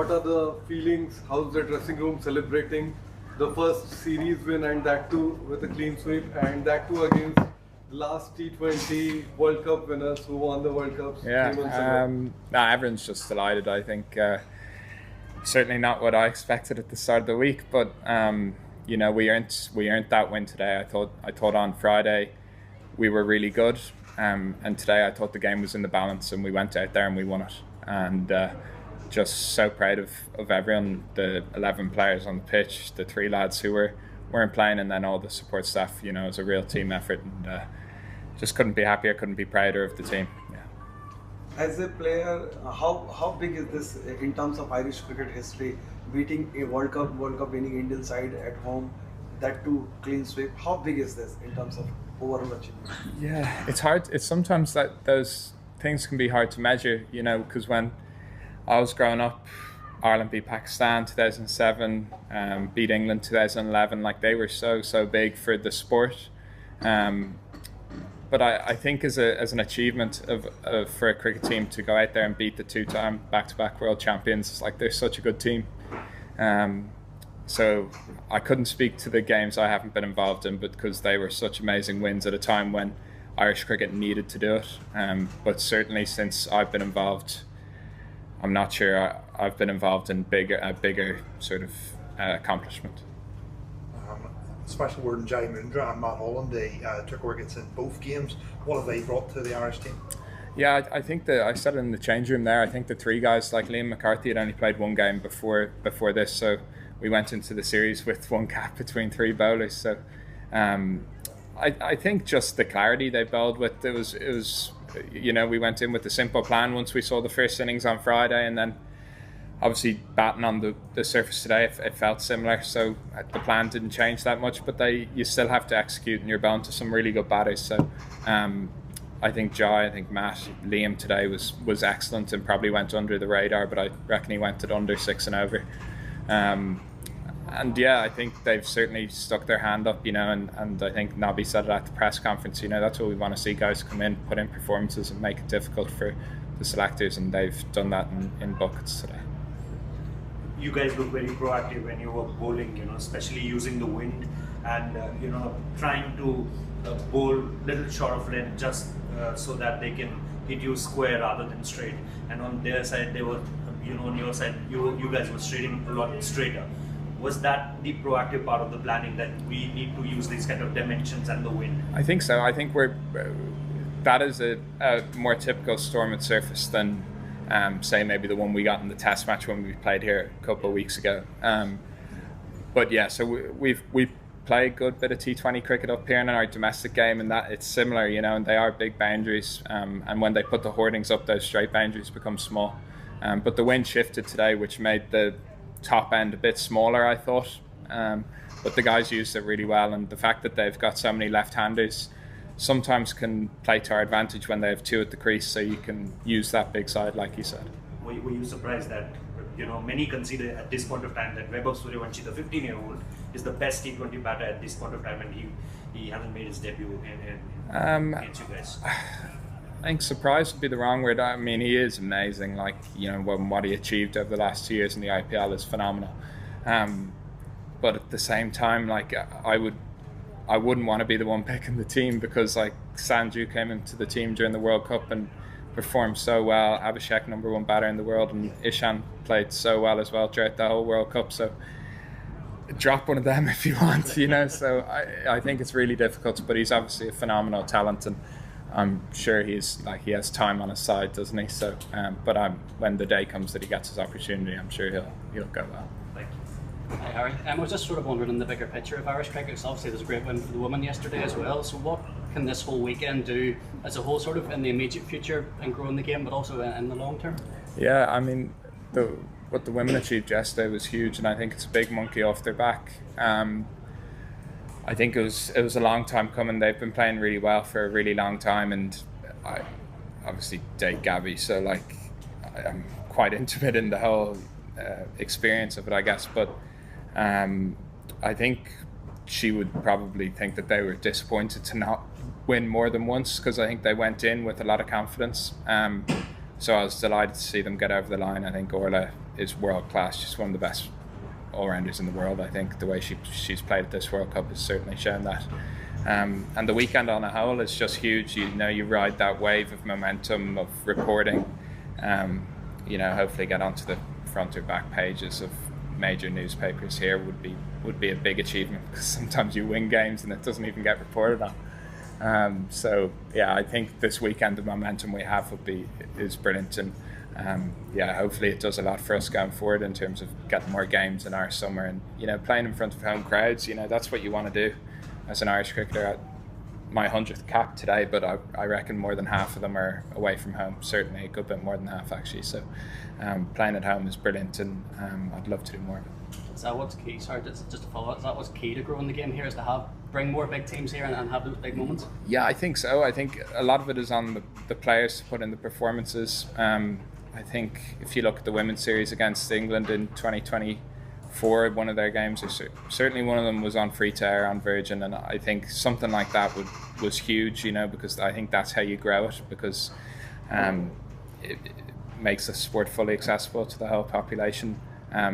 What are the feelings? How's the dressing room celebrating the first series win, and that too with a clean sweep, and that too against the last T20 World Cup winners who won the World Cups? Everyone's just delighted. I think certainly not what I expected at the start of the week, but we earned that win today. I thought on Friday we were really good, and today I thought the game was in the balance, and we went out there and we won it. And just so proud of everyone, the 11 players on the pitch, the 3 lads who weren't playing, and then all the support staff. It was a real team effort, and just couldn't be happier, couldn't be prouder of the team. Yeah. As a player, how big is this in terms of Irish cricket history? Beating a World Cup winning Indian side at home, that too clean sweep. How big is this in terms of overall achievement? Yeah, it's hard. It's sometimes that those things can be hard to measure, because when I was growing up, Ireland beat Pakistan 2007, beat England 2011. Like, they were so big for the sport. But I think as an achievement for a cricket team to go out there and beat the 2-time back-to-back world champions, like, they're such a good team. So I couldn't speak to the games I haven't been involved in, but because they were such amazing wins at a time when Irish cricket needed to do it. But certainly since I've been involved, I'm not sure I've been involved in a bigger sort of accomplishment. Special word in Jai Mundra and Matt Holland, they took wickets in both games. What have they brought to the Irish team? Yeah, I think I said it in the change room there, I think the 3 guys, like Liam McCarthy, had only played 1 game before this, so we went into the series with 1 cap between 3 bowlers. So I think just the clarity they bowled with, it was we went in with a simple plan once we saw the first innings on Friday, and then obviously batting on the surface today, it felt similar. So the plan didn't change that much, but you still have to execute, and you're bound to some really good batters. So I think Jai, I think Matt, Liam today was excellent and probably went under the radar, but I reckon he went at under 6 and over. And yeah, I think they've certainly stuck their hand up, and I think Nobby said it at the press conference, that's what we want to see, guys come in, put in performances and make it difficult for the selectors, and they've done that in buckets today. You guys look very proactive when you were bowling, especially using the wind and, trying to bowl little short of length just so that they can hit you square rather than straight. And on their side, they were, on your side, you guys were straighting a lot straighter. Was that the proactive part of the planning, that we need to use these kind of dimensions and the wind? I think so. I think that is a more typical Stormont surface than say maybe the one we got in the test match when we played here a couple of weeks ago. But yeah, so we play a good bit of T20 cricket up here in our domestic game, and that it's similar, and they are big boundaries. And when they put the hoardings up, those straight boundaries become small. But the wind shifted today, which made the top end a bit smaller, I thought. But the guys used it really well, and the fact that they've got so many left-handers sometimes can play to our advantage when they have 2 at the crease, so you can use that big side, like you said. Were you surprised that, many consider at this point of time that Vaibhav Suryavanshi, the 15-year-old, is the best T20 batter at this point of time, and he hasn't made his debut against you guys? I think surprised would be the wrong word. I mean, he is amazing. Like, what he achieved over the last 2 years in the IPL is phenomenal. But at the same time, like, I wouldn't want to be the one picking the team, because like Sanju came into the team during the World Cup and performed so well. Abhishek, #1 batter in the world, and Ishan played so well as well throughout the whole World Cup. So drop one of them if you want, So I think it's really difficult, but he's obviously a phenomenal talent, and I'm sure he has time on his side, doesn't he? So, but when the day comes that he gets his opportunity, I'm sure he'll go well. Thank you. Hi Harry, I was just sort of wondering in the bigger picture of Irish cricket, because obviously there's a great win for the women yesterday as well. So what can this whole weekend do as a whole, sort of in the immediate future and growing the game, but also in the long term? Yeah, I mean, what the women achieved yesterday was huge, and I think it's a big monkey off their back. I think it was a long time coming. They've been playing really well for a really long time, and I obviously date Gabby, so like I'm quite intimate in the whole experience of it, I guess. But I think she would probably think that they were disappointed to not win more than once, because I think they went in with a lot of confidence. So I was delighted to see them get over the line. I think Orla is world class. She's one of the best all-rounders in the world. I think the way she's played at this World Cup has certainly shown that. And the weekend on a whole is just huge. You ride that wave of momentum of reporting. Hopefully get onto the front or back pages of major newspapers here would be a big achievement, because sometimes you win games and it doesn't even get reported on. I think this weekend the momentum we have is brilliant, and hopefully it does a lot for us going forward in terms of getting more games in our summer, and playing in front of home crowds. That's what you want to do as an Irish cricketer. At my 100th cap today, but I reckon more than half of them are away from home, certainly a good bit more than half actually. So playing at home is brilliant, and I'd love to do more of it. Is that what's key? Sorry, just to follow up, is that what's key to growing the game here, is to bring more big teams here and have those big moments? Yeah, I think so. I think a lot of it is on the players to put in the performances. I think if you look at the women's series against England in 2024, one of their games, certainly one of them was on free to air on Virgin, and I think something like that was huge, because I think that's how you grow it, because it makes the sport fully accessible to the whole population.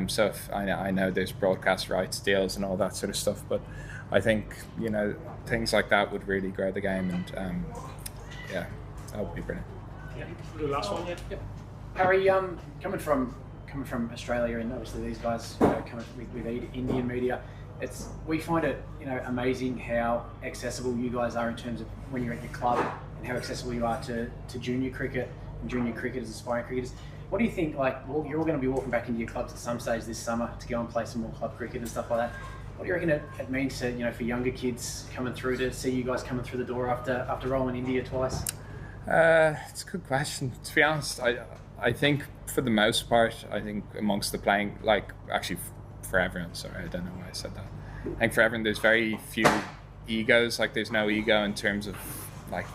So if, I know there's broadcast rights deals and all that sort of stuff, but I think things like that would really grow the game, and that would be brilliant. Yeah, the last one. Yep. Harry, coming from Australia, and obviously these guys coming with Indian media, we find it amazing how accessible you guys are in terms of when you're at your club, and how accessible you are to junior cricket and junior cricketers, aspiring cricketers. What do you think? You're all going to be walking back into your clubs at some stage this summer to go and play some more club cricket and stuff like that. What do you reckon it means to for younger kids coming through, to see you guys coming through the door after rolling India twice? It's a good question. To be honest, I think for the most part, I think amongst the playing, for everyone, sorry, I don't know why I said that. I think for everyone, there's very few egos. There's no ego in terms of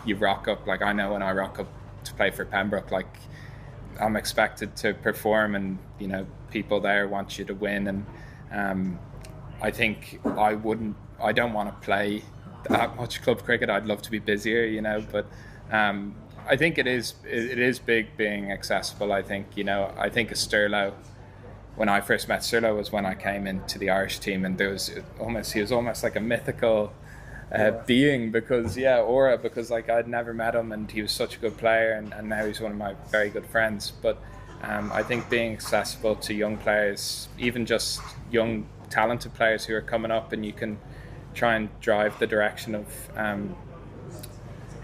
you rock up. I know when I rock up to play for Pembroke, I'm expected to perform, and people there want you to win, and I think I don't want to play that much club cricket. I'd love to be busier, but I think it is big being accessible. I think Sturlo, when I first met Sturlo, was when I came into the Irish team, and he was almost like a mythical being, because I'd never met him, and he was such a good player, and now he's one of my very good friends. But I think being accessible to young players, even just young talented players who are coming up, and you can try and drive the direction of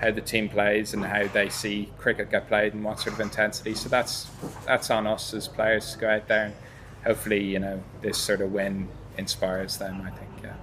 how the team plays and how they see cricket get played and what sort of intensity. So that's on us as players to go out there, and hopefully this sort of win inspires them, I think. Yeah.